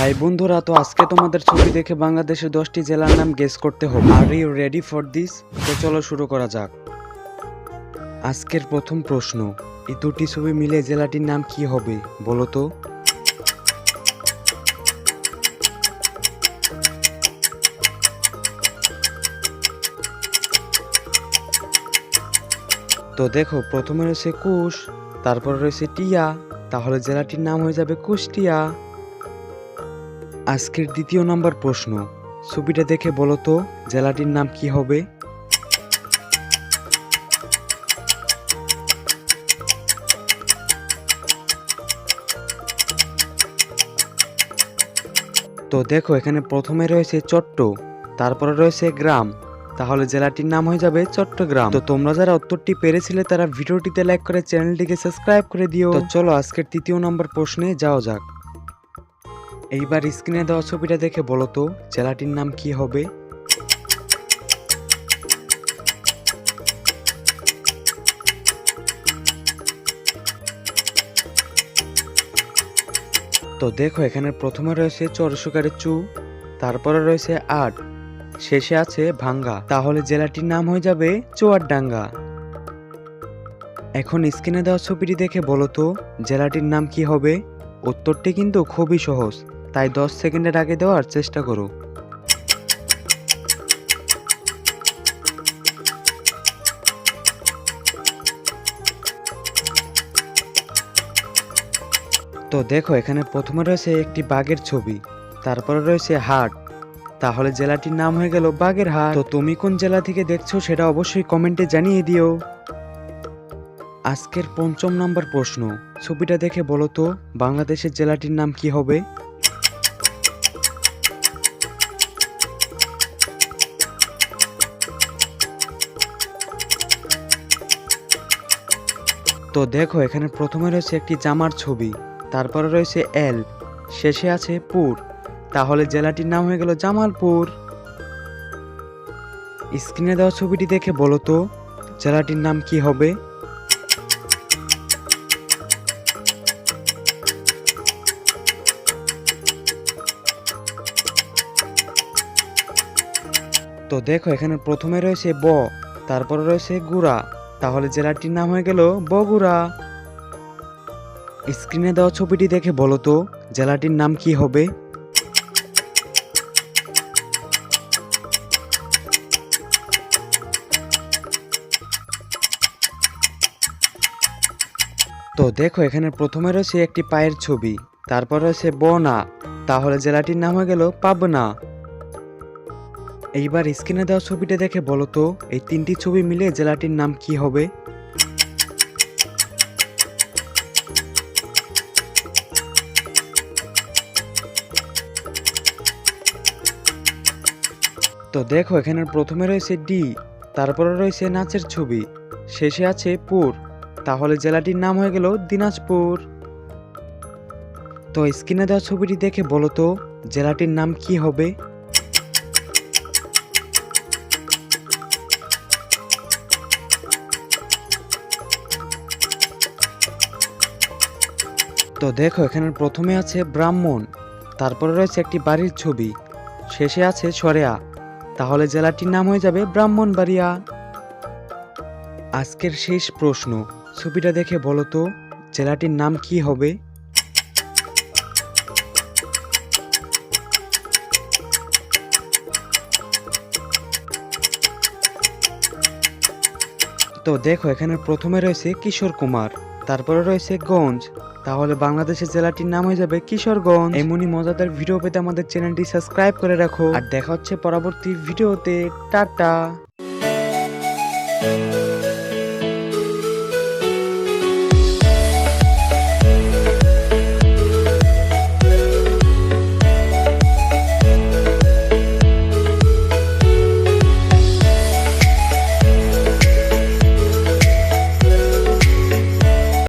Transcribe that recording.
High বন্ধুরা, তো আজকে তোমাদের ছবি দেখে বাংলাদেশের 10টি জেলার নাম গেস করতে হবে। Are you ready for this? তো চলো শুরু করা যাক। আজকের প্রথম প্রশ্ন, এই দুটি ছবি মিলে জেলাটির নাম কি হবে বলো তো? তো দেখো, প্রথমে রয়েছে কুশ, তারপর রয়েছে টিয়া, তাহলে জেলাটির নাম হয়ে যাবে কুষ্টিয়া। আজকের দ্বিতীয় নম্বর প্রশ্ন, ছবিটা দেখে বলো তো জেলাটির নাম কি হবে? তো দেখো, এখানে প্রথমে রয়েছে চট্ট, তারপরে রয়েছে গ্রাম, তাহলে জেলাটির নাম হয়ে যাবে চট্টগ্রাম। তো তোমরা যারা উত্তরটি পেরেছিলে তারা ভিডিওটিতে লাইক করে চ্যানেলটিকে সাবস্ক্রাইব করে দিও। তো চলো আজকের তৃতীয় নম্বর প্রশ্নে যাওয়া যাক। এইবার স্ক্রিনে দেওয়া ছবিটা দেখে বলো তো জেলাটির নাম কি হবে? তো দেখো, এখানে প্রথমে রয়েছে চরসুকারের চু, তারপরে রয়েছে আট, শেষে আছে ভাঙ্গা, তাহলে জেলাটির নাম হয়ে যাবে চুয়াডাঙ্গা। এখন স্ক্রিনে দেওয়া ছবিটি দেখে বলো তো জেলাটির নাম কি হবে? উত্তরটি কিন্তু খুবই সহজ, তাই 10 সেকেন্ডের আগে দেওয়ার চেষ্টা করো। তো দেখো, এখানে প্রথমে রয়েছে একটি বাঘের ছবি, তারপরে রয়েছে হাট, তাহলে জেলাটির নাম হয়ে গেল বাগেরহাট। তো তুমি কোন জেলা থেকে দেখছো সেটা অবশ্যই কমেন্টে জানিয়ে দিও। আজকের পঞ্চম নম্বর প্রশ্ন, ছবিটা দেখে বলো তো বাংলাদেশের জেলাটির নাম কি হবে? তো দেখো, এখানে প্রথমে রয়েছে একটি জামার ছবি, তারপরে রয়েছে এল, শেষে আছে পুর, তাহলে জেলাটির নাম হয়ে গেল জামালপুর। স্ক্রিনে দেওয়া ছবিটি দেখে বলো তো জেলাটির নাম কি হবে? তো দেখো, এখানে প্রথমে রয়েছে ব, তারপরে রয়েছে গুড়া, তাহলে জেলাটির নাম হয়ে গেল বগুড়া। স্ক্রিনে দেওয়া ছবিটি দেখে বলো তো জেলাটির নাম কি হবে? তো দেখো, এখানে প্রথমে রয়েছে একটি পায়ের ছবি, তারপর রয়েছে বনা, তাহলে জেলাটির নাম হয়ে গেল পাবনা। এইবার স্ক্রিনে দেওয়া ছবিটা দেখে বলো তো এই তিনটি ছবি মিলে জেলাটির নাম কি হবে? তো দেখো, এখানে প্রথমে রয়েছে ডি, তারপরে রয়েছে নাচের ছবি, শেষে আছে পুর, তাহলে জেলাটির নাম হয়ে গেল দিনাজপুর। তো স্ক্রিনে দেওয়া ছবিটি দেখে বলো তো জেলাটির নাম কি হবে? তো দেখো, এখানে প্রথমে আছে ব্রাহ্মণ, তারপরে রয়েছে একটি বাড়ির ছবি, শেষে আছে সরেয়া, তাহলে জেলাটির নাম হয়ে যাবে ব্রাহ্মণবাড়িয়া। আজকের শেষ প্রশ্ন, ছবিটা দেখে বলো তো জেলাটির নাম কি হবে? তো দেখো, এখানে প্রথমে রয়েছে কিশোর কুমার, তারপরে রয়েছে গঞ্জ, তাহলে বাংলাদেশের জেলাটির নাম হয়ে যাবে কিশোরগঞ্জ। এমনই মজাদার ভিডিও পেতে আমাদের চ্যানেলটি সাবস্ক্রাইব করে রাখো, আর দেখা হচ্ছে পরবর্তী ভিডিওতে। টাটা।